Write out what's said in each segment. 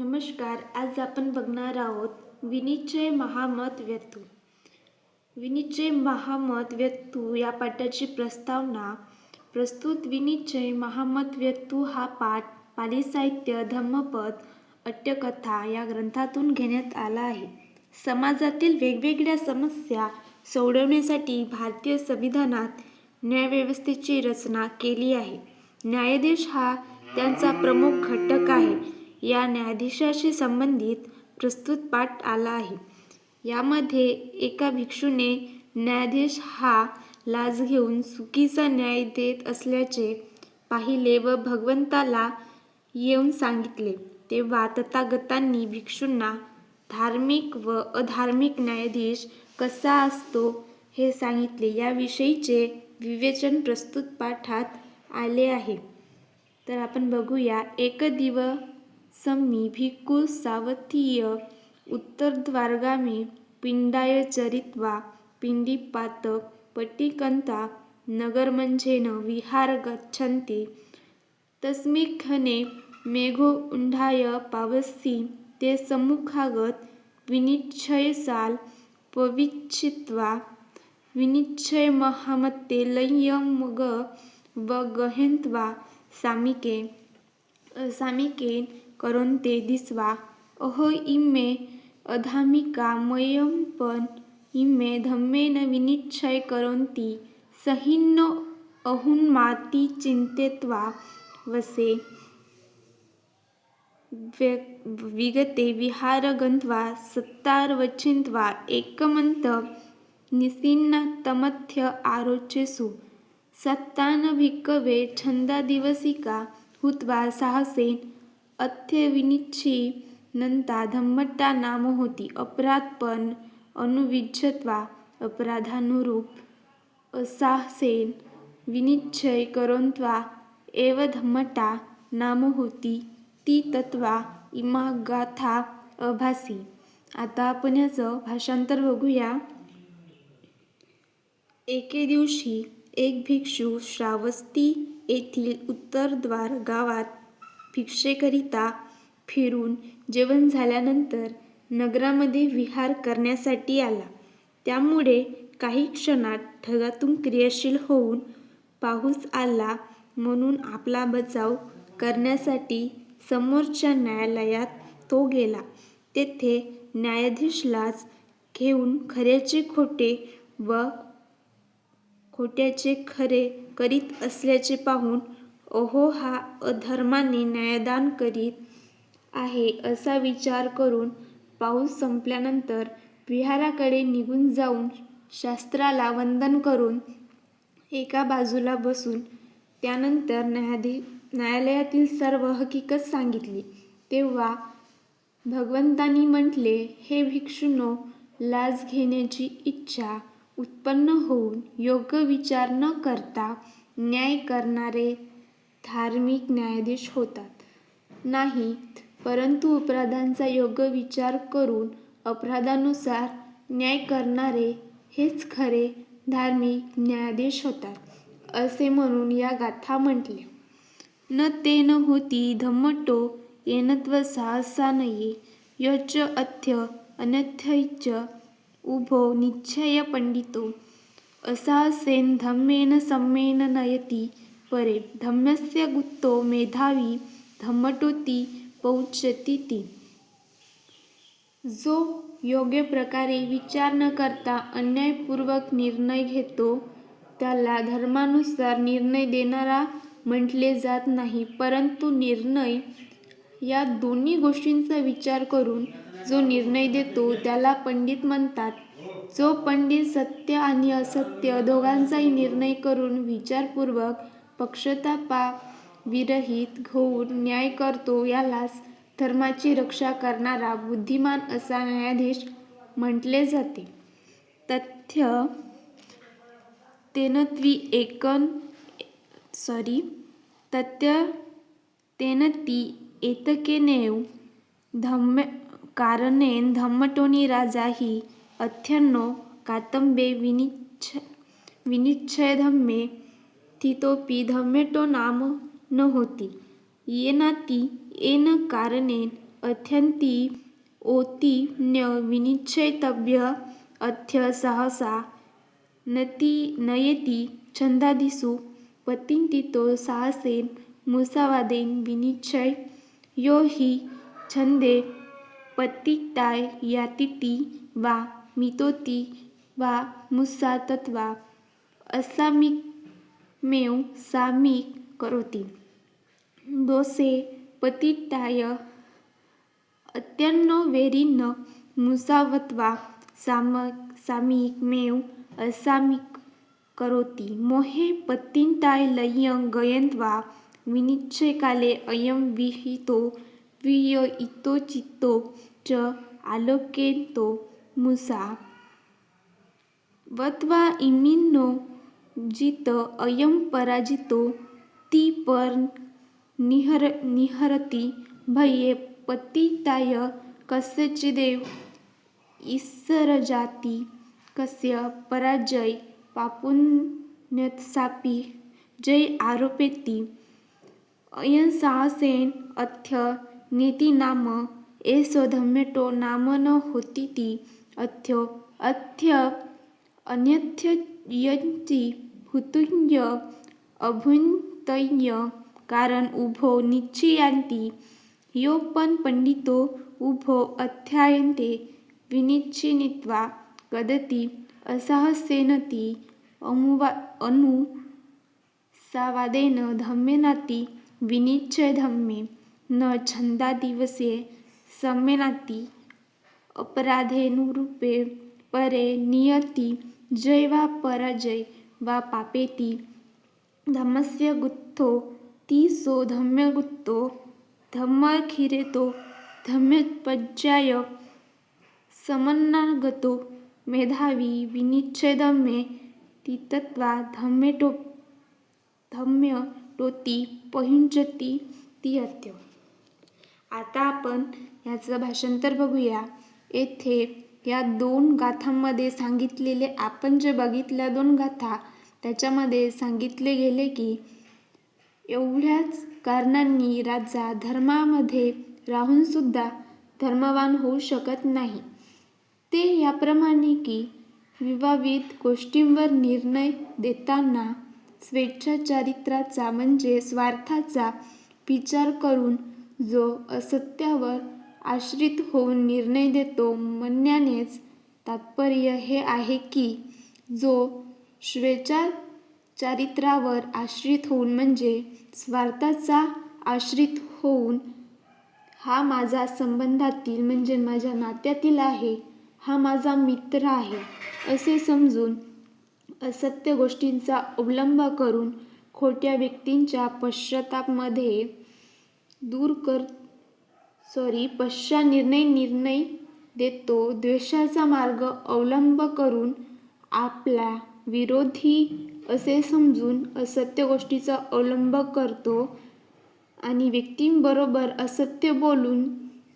नमस्कार. आज आपण बघणार आहोत विनिश्चय महामत व्यतू. विनिश्चय महामत व्यतू या पाठाची प्रस्तावना. प्रस्तुत विनिश्चय महामत व्यतू हा पाठ पाली साहित्य धम्मपद अट्टकथा या ग्रंथातून घेण्यात आला आहे. समाजातील वेगवेगळ्या समस्या सोडवण्यासाठी भारतीय संविधानात न्यायव्यवस्थेची रचना केली आहे. न्यायाधीश हा त्यांचा प्रमुख घटक आहे. या न्यायाधीशाशी संबंधित प्रस्तुत पाठ आला आहे. यामध्ये एका भिक्षूने न्यायाधीश हा लाच घेऊन चुकीचा न्याय देत असल्याचे पाहिले व भगवंताला येऊन सांगितले. तेव्हा तथागतांनी भिक्षूंना धार्मिक व अधार्मिक न्यायाधीश कसा असतो हे सांगितले. याविषयीचे विवेचन प्रस्तुत पाठात आले आहे. तर आपण बघूया. एक दिवसमी भिक्खू सावधीय उत्तरद्वारगामी पिंडाय चरित्वा पिंडीपात पट्टिकंता नगरमंझेन विहार गच्छन्ति तस्मिन्क्षणे मेघो उड्डाय पावसी ते सम्मुखागत विनिश्चयसाल पवीक्षित्वा विनिश्चयमहामते लय्यमग वगहन्त्वा सामिकेन करोन्ते दिस्वा अहो इमे अधामिका मय्यंपन इमे धम्मेन विनिश्चय करोन्ति सहिनो अहुन्माति चिन्तित्वा वसे विगते विहार गन्त्वा सत्तारवचिन्त्वा एकमन्त निसीन्नतमथ्य आरोचेषु सत्तान भिक्खवे छन्दादिवसिका हुत्वा साहसेन अथ्यविनिच्छी नंता धम्मट्टा नाम होती अपराधपण अनुविज्जत्वा अपराधानुरूप असाहसेन विनिश्चय करोन्त्वा एव धम्मट्टा नाम होती ती तत्वा इमा गाथा अभासी. आता आपण याचं भाषांतर बघूया. एके दिवशी एक भिक्षू श्रावस्ती येथील उत्तरद्वार गावात भिक्षेकरिता फिरून जेवण झाल्यानंतर नगरामध्ये विहार करण्यासाठी आला. त्यामुळे काही क्षणात ढगातून क्रियाशील होऊन पाऊस आला म्हणून आपला बचाव करण्यासाठी समोरच्या न्यायालयात तो गेला. तेथे न्यायाधीश लाच घेऊन खऱ्याचे खोटे व खोट्याचे खरे करीत असल्याचे पाहून अहो हा अधर्माने न्यायदान करीत आहे असा विचार करून पाऊस संपल्यानंतर विहाराकडे निघून जाऊन शास्त्राला वंदन करून एका बाजूला बसून त्यानंतर न्यायालयातील सर्व हकीकत सांगितली. तेव्हा भगवंतांनी म्हटले, हे भिक्षूंनो, लाच घेण्याची इच्छा उत्पन्न होऊन योग्य विचार न करता न्याय करणारे धार्मिक न्यायाधीश होतात नाहीत, परंतु अपराधांचा योग्य विचार करून अपराधानुसार न्याय करणारे हेच खरे धार्मिक न्यायाधीश होतात, असे म्हणून या गाथा म्हटल्या. न तेन होती धम्मटो येनत्व साहसानये यच्च अथ्य अनथ्यैश्च उभो निश्चय पंडितो असाहसेन धम्मेन सम्मेन नयति परे धम्मस्य गुप्तो मेधावी धम्मटोती पौच्यतीति. जो योग्य प्रकारे विचार न करता अन्यायपूर्वक निर्णय घेतो त्याला धर्मानुसार निर्णय देणारा म्हटले जात नाही, परंतु निर्णय या दोन्ही गोष्टींचा विचार करून जो निर्णय देतो त्याला पंडित म्हणतात. जो पंडित सत्य आणि असत्य दोघांचाही निर्णय करून विचारपूर्वक पक्षपातविरहित होऊन न्याय करतो यालाच धर्माची रक्षा करणारा बुद्धिमान असा न्यायाधीश म्हटले जाते. तथ्य तेनती एतकेनैव कारणेन धम्मटोनी राजा हि अथ्यन्नो कातंबे विनिश्चयधम्मे स्थितोपि धम्मटो नाम न होती येनाति येन कारणेन अथ्यंती ओती न्य विनिश्चयतव्य अथ्य सहसा नयेती छंदादिषु पतिंतितो साहसेन मुसावादेन विनिश्चय यो हि छंदे पतिताय यातीति वा मितोती वा मुसा तत्वा असामिकमेव सामिक करोति दोषे पतिताय अत्यन्नो वेरिन्न मुसावत्वा सामिकमेव असामिक करोति मोहे पतिताय लय्यं गयन्त्वा विनिश्चयकाले अयं विहितो विययितोचित्तो च आलोकेतो मुसा वत्वा इमिन्नो जित अयं पराजितो ती पर निहरति भये पतिताय कस्यचिदेव ईश्वरजाति कस्य पराजय पापुन्यत्सापि जय आरोपेति अयं साहसेन अथ्य नीति नाम एषो धम्मेटो नाम न होतीति अथ्य अन्यथ्ययन्ति भूतुञ्य अभूतञ्य कारण उभो निश्चयान्ति योपन पंडितो उभो अध्यायन्ते विनिश्चित्वा वदति असहसेनति अनुसावादेन धम्मेनाति विनिश्चय धम्मे न छंदादिवसे सम्मेनाति अपराधेनुरूपे परे नियति जय वा पराजय वा पापेति धम्मस्य गुत्थो ती सो धम्मगुत्तो धम्मखिरेतो धम्मोपज्याय समन्नागतो मेधावी विनिश्चयधम्मे तितत्वा धम्मटोती पहुंचती ती अत्य. आता आपण याचं भाषांतर बघूया. येथे या 2 गाथांमध्ये सांगितलेले आपण जे बघितल्या 2 गाथा त्याच्यामध्ये सांगितले गेले की एवढ्याच कारणांनी राजा धर्मामध्ये राहून सुद्धा धर्मवान होऊ शकत नाही. ते याप्रमाणे की विवादित गोष्टींवर निर्णय देताना स्वेच्छाचारित्राचा म्हणजे स्वार्थाचा विचार करून जो असत्यावर आश्रित होऊन निर्णय देतो म्हणण्यानेच तात्पर्य हे आहे की जो स्वेच्छाचारित्रावर आश्रित होऊन म्हणजे स्वार्थाचा आश्रित होऊन हा माझा संबंधातील म्हणजे माझ्या नात्यातील आहे, हा माझा मित्र आहे असे समजून असत्य गोष्टींचा अवलंब करून खोट्या व्यक्तींच्या पश्चातापामध्ये निर्णय देतो. द्वेषाचा मार्ग अवलंब करून आपला विरोधी असे समजून असत्य गोष्टीचा अवलंब करतो आणि व्यक्तींबरोबर असत्य बोलून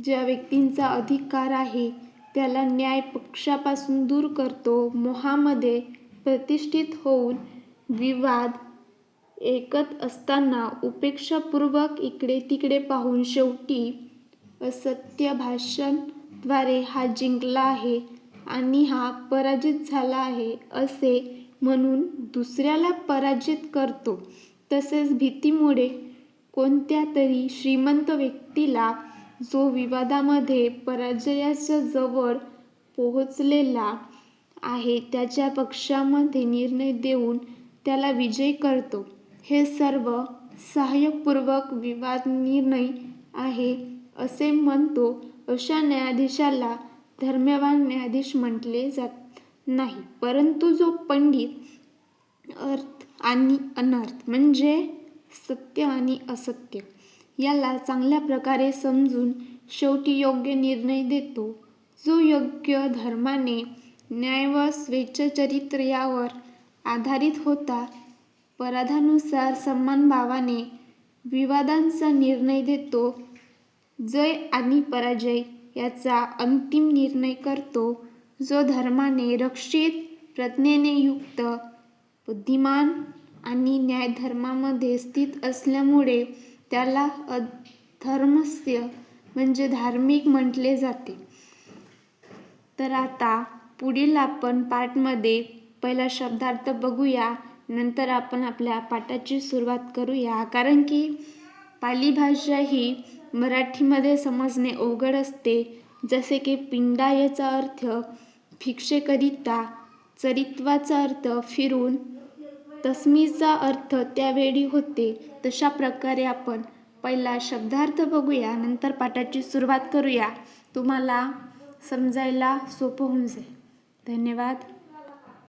ज्या व्यक्तींचा अधिकार आहे त्याला न्याय पक्षापासून दूर करतो. मोहामध्ये प्रतिष्ठित होऊन विवाद ऐकत असताना उपेक्षापूर्वक इकडे तिकडे पाहून शेवटी असत्य भाषणाद्वारे हा जिंकला आहे आणि हा पराजित झाला आहे असे म्हणून दुसऱ्याला पराजित करतो. तसेच भीतीमुळे कोणत्या तरी श्रीमंत व्यक्तीला जो विवादामध्ये पराजयाच्या जवळ पोहोचलेला आहे त्याच्या पक्षामध्ये निर्णय देऊन त्याला विजयी करतो. हे सर्व सहाय्यपूर्वक विवाद निर्णय आहे असे म्हणतो. अशा न्यायाधीशाला धर्मवान न्यायाधीश म्हटले जात नाही. परंतु जो पंडित अर्थ आणि अनर्थ म्हणजे सत्य आणि असत्य याला चांगल्या प्रकारे समजून शेवटी योग्य निर्णय देतो, जो योग्य धर्माने न्याय व स्वेच्छाचारित्र यावर आधारित होता पराधानुसार सन्मानभावाने विवादांचा निर्णय देतो, जय आणि पराजय याचा अंतिम निर्णय करतो, जो धर्माने रक्षित प्रज्ञेने युक्त बुद्धिमान आणि न्यायधर्मामध्ये स्थित असल्यामुळे त्याला अधर्मस्य म्हणजे धार्मिक म्हटले जाते. तर आता पुढील आपण पाठमध्ये पहिला शब्दार्थ बघूया, नंतर आपण आपल्या पाठाची सुरुवात करूया. कारण की पाली भाषा ही मराठीमध्ये समजणे अवघड असते. जसे की पिंडा याचा अर्थ भिक्षेकरिता, चरित्वाचा अर्थ फिरून, तस्मीचा अर्थ त्यावेळी होते. तशा प्रकारे आपण पहिला शब्दार्थ बघूया, नंतर पाठाची सुरुवात करूया. तुम्हाला समजायला सोपं होऊन जाईल. धन्यवाद.